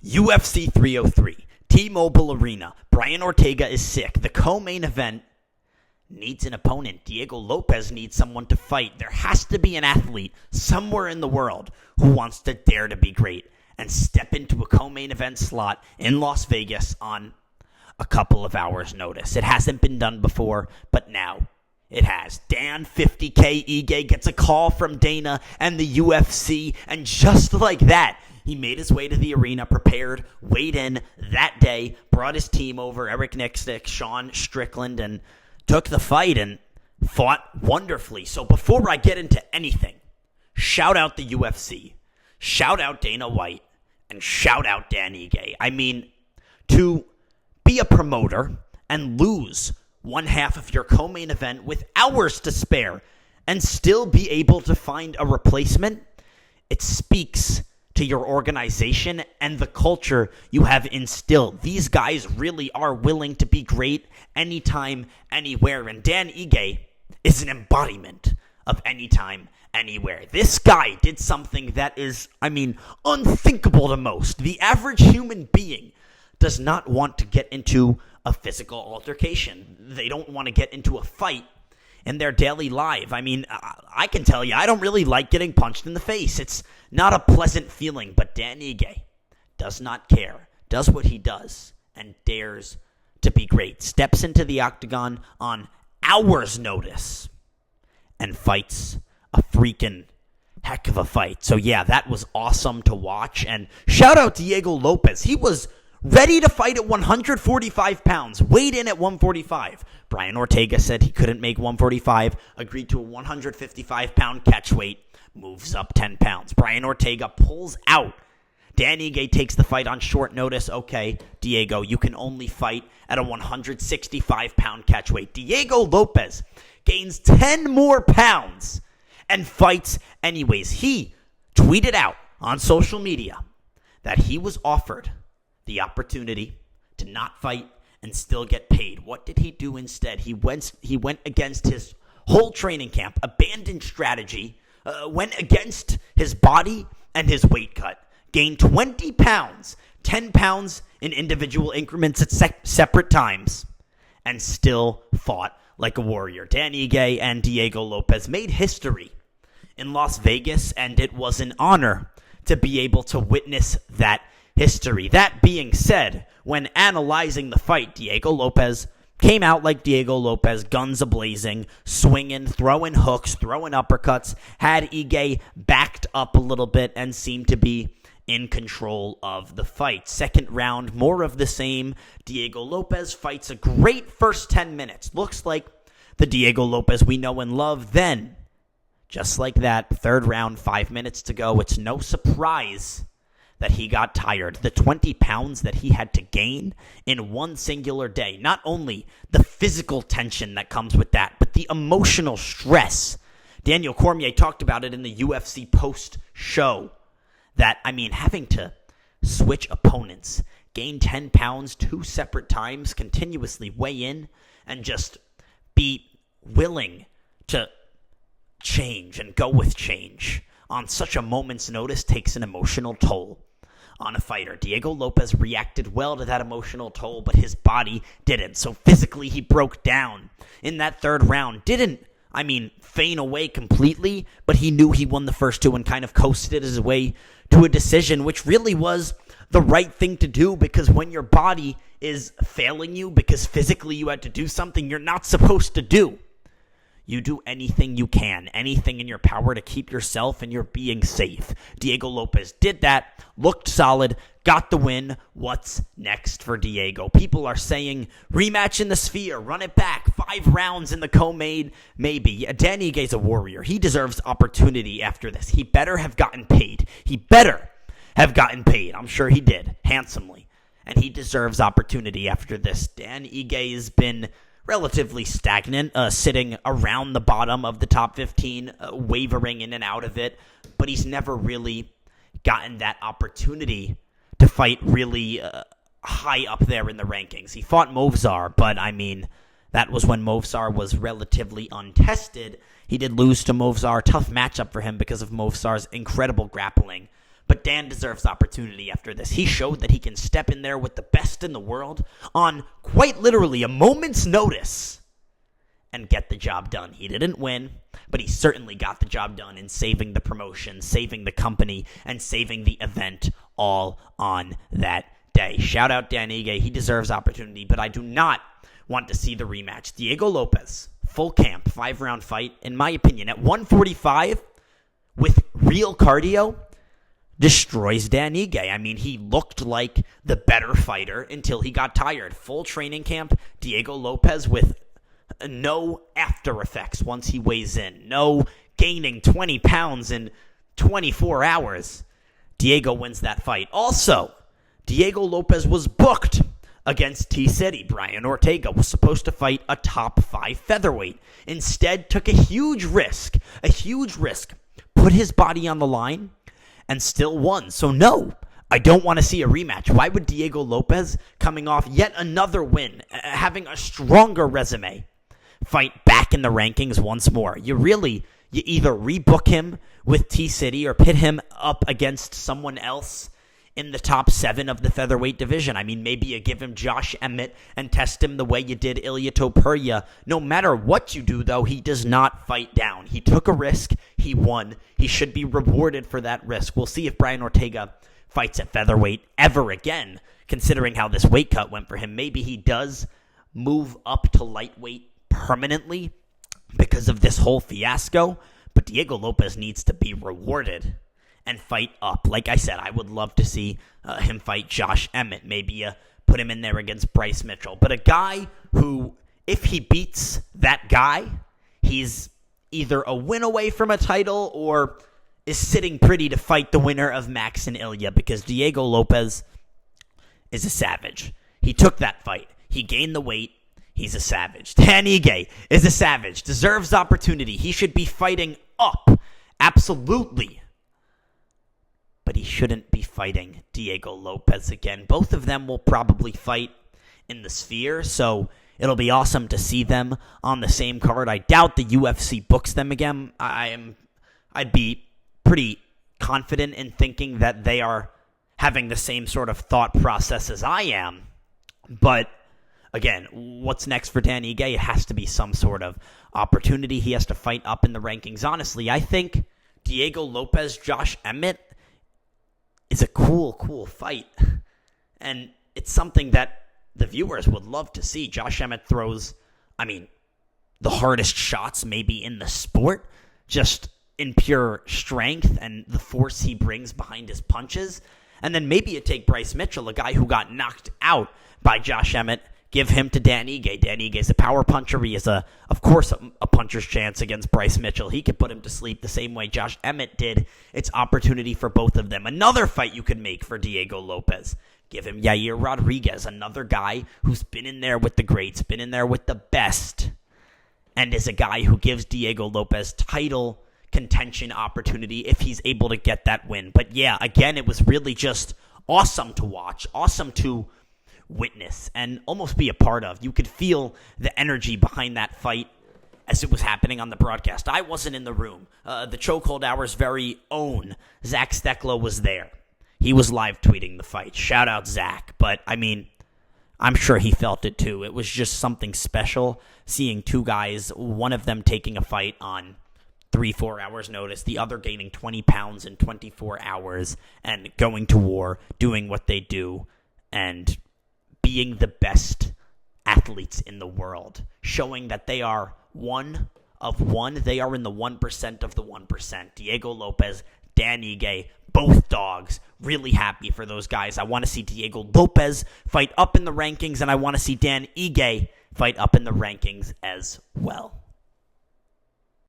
UFC 303, T-Mobile Arena. Brian Ortega is sick. The co-main event needs an opponent. Diego Lopes needs someone to fight. There has to be an athlete somewhere in the world who wants to dare to be great and step into a co-main event slot in Las Vegas on a couple of hours' notice. It hasn't been done before, but now it has. Dan 50K Ige gets a call from Dana and the UFC, and just like that, he made his way to the arena, prepared, weighed in that day, brought his team over, Eric Nixick, Sean Strickland, and took the fight and fought wonderfully. So before I get into anything, shout out the UFC, shout out Dana White, and shout out Dani Ige. I mean, to be a promoter and lose one half of your co-main event with hours to spare and still be able to find a replacement, it speaks to your organization and the culture you have instilled. These guys really are willing to be great anytime, anywhere. And Dan Ige is an embodiment of anytime, anywhere. This guy did something that is, unthinkable to most. The average human being does not want to get into a physical altercation. They don't want to get into a fight in their daily life. I can tell you, I don't really like getting punched in the face. It's not a pleasant feeling, but Dan Ige does not care, does what he does, and dares to be great. Steps into the octagon on hours' notice and fights a freaking heck of a fight. So yeah, that was awesome to watch. And shout out Diego Lopes. He was ready to fight at 145 pounds, weighed in at 145. Brian Ortega said he couldn't make 145, agreed to a 155-pound catch weight, moves up 10 pounds. Brian Ortega pulls out. Dan Ige takes the fight on short notice. Okay, Diego, you can only fight at a 165-pound catch weight. Diego Lopes gains 10 more pounds and fights anyways. He tweeted out on social media that he was offered the opportunity to not fight and still get paid. What did he do instead? He went against his whole training camp, abandoned strategy, went against his body and his weight cut, gained 20 pounds, 10 pounds in individual increments at separate times, and still fought like a warrior. Dan Ige and Diego Lopes made history in Las Vegas, and it was an honor to be able to witness that history. That being said, when analyzing the fight, Diego Lopes came out like Diego Lopes, guns a-blazing, swinging, throwing hooks, throwing uppercuts, had Ige backed up a little bit and seemed to be in control of the fight. Second round, more of the same. Diego Lopes fights a great first 10 minutes. Looks like the Diego Lopes we know and love. Then, just like that, third round, 5 minutes to go. It's no surprise that he got tired. The 20 pounds that he had to gain in one singular day. Not only the physical tension that comes with that, but the emotional stress. Daniel Cormier talked about it in the UFC post-show. That, having to switch opponents, gain 10 pounds 2 separate times, continuously weigh in, and just be willing to change and go with change on such a moment's notice takes an emotional toll on a fighter. Diego Lopes reacted well to that emotional toll, but his body didn't. So physically, he broke down in that third round. Didn't, feign away completely, but he knew he won the first two and kind of coasted his way to a decision, which really was the right thing to do, because when your body is failing you because physically you had to do something you're not supposed to do, you do anything you can, anything in your power to keep yourself and your being safe. Diego Lopes did that, looked solid, got the win. What's next for Diego? People are saying rematch in the Sphere, run it back, 5 rounds in the co-main, maybe. Dani Ige's a warrior. He deserves opportunity after this. He better have gotten paid. I'm sure he did, handsomely. And he deserves opportunity after this. Dan Ige has been relatively stagnant, sitting around the bottom of the top 15, wavering in and out of it, but he's never really gotten that opportunity to fight really high up there in the rankings. He fought Movsar, but that was when Movsar was relatively untested. He did lose to Movsar, tough matchup for him because of Movsar's incredible grappling, But Dan deserves opportunity after this. He showed that he can step in there with the best in the world on quite literally a moment's notice and get the job done. He didn't win, but he certainly got the job done in saving the promotion, saving the company, and saving the event all on that day. Shout out Dani Ige. He deserves opportunity, but I do not want to see the rematch. Diego Lopes, full camp, 5-round fight, in my opinion, at 145 with real cardio, destroys Dani Ige. I mean, he looked like the better fighter until he got tired. Full training camp, Diego Lopes with no after effects once he weighs in. No gaining 20 pounds in 24 hours. Diego wins that fight. Also, Diego Lopes was booked against T-City. Brian Ortega was supposed to fight a top 5 featherweight. Instead, took a huge risk, put his body on the line, and still won. So no, I don't want to see a rematch. Why would Diego Lopes, coming off yet another win, having a stronger resume, fight back in the rankings once more? You either rebook him with T-City or pit him up against someone else in the top 7 of the featherweight division. I mean, maybe you give him Josh Emmett and test him the way you did Ilya Topuria. No matter what you do, though, he does not fight down. He took a risk. He won. He should be rewarded for that risk. We'll see if Brian Ortega fights at featherweight ever again, considering how this weight cut went for him. Maybe he does move up to lightweight permanently because of this whole fiasco, but Diego Lopes needs to be rewarded and fight up. Like I said, I would love to see him fight Josh Emmett. Maybe put him in there against Bryce Mitchell. But a guy who, if he beats that guy, he's either a win away from a title or is sitting pretty to fight the winner of Max and Ilya, because Diego Lopes is a savage. He took that fight. He gained the weight. He's a savage. Dani Ige is a savage. Deserves opportunity. He should be fighting up. Absolutely. But he shouldn't be fighting Diego Lopes again. Both of them will probably fight in the Sphere, so it'll be awesome to see them on the same card. I doubt the UFC books them again. I'd be pretty confident in thinking that they are having the same sort of thought process as I am. But again, what's next for Dani Ige? It has to be some sort of opportunity. He has to fight up in the rankings. Honestly, I think Diego Lopes, Josh Emmett is a cool fight. And it's something that the viewers would love to see. Josh Emmett throws, the hardest shots maybe in the sport, just in pure strength and the force he brings behind his punches. And then maybe you take Bryce Mitchell, a guy who got knocked out by Josh Emmett, give him to Dani Ige. Dani Ige is a power puncher. He is, of course, a puncher's chance against Bryce Mitchell. He could put him to sleep the same way Josh Emmett did. It's opportunity for both of them. Another fight you could make for Diego Lopes. Give him Yair Rodriguez, another guy who's been in there with the greats, been in there with the best, and is a guy who gives Diego Lopes title contention opportunity if he's able to get that win. But yeah, again, it was really just awesome to watch, awesome to witness and almost be a part of. You could feel the energy behind that fight as it was happening on the broadcast. I wasn't in the room. The Chokehold Hour's very own Zach Stekla was there. He was live tweeting the fight. Shout out Zach. But I'm sure he felt it too. It was just something special seeing two guys, one of them taking a fight on 3-4 hours notice, the other gaining 20 pounds in 24 hours and going to war, doing what they do, and being the best athletes in the world, showing that they are one of one. They are in the 1% of the 1%. Diego Lopes, Dani Ige, both dogs. Really happy for those guys. I want to see Diego Lopes fight up in the rankings, and I want to see Dani Ige fight up in the rankings as well.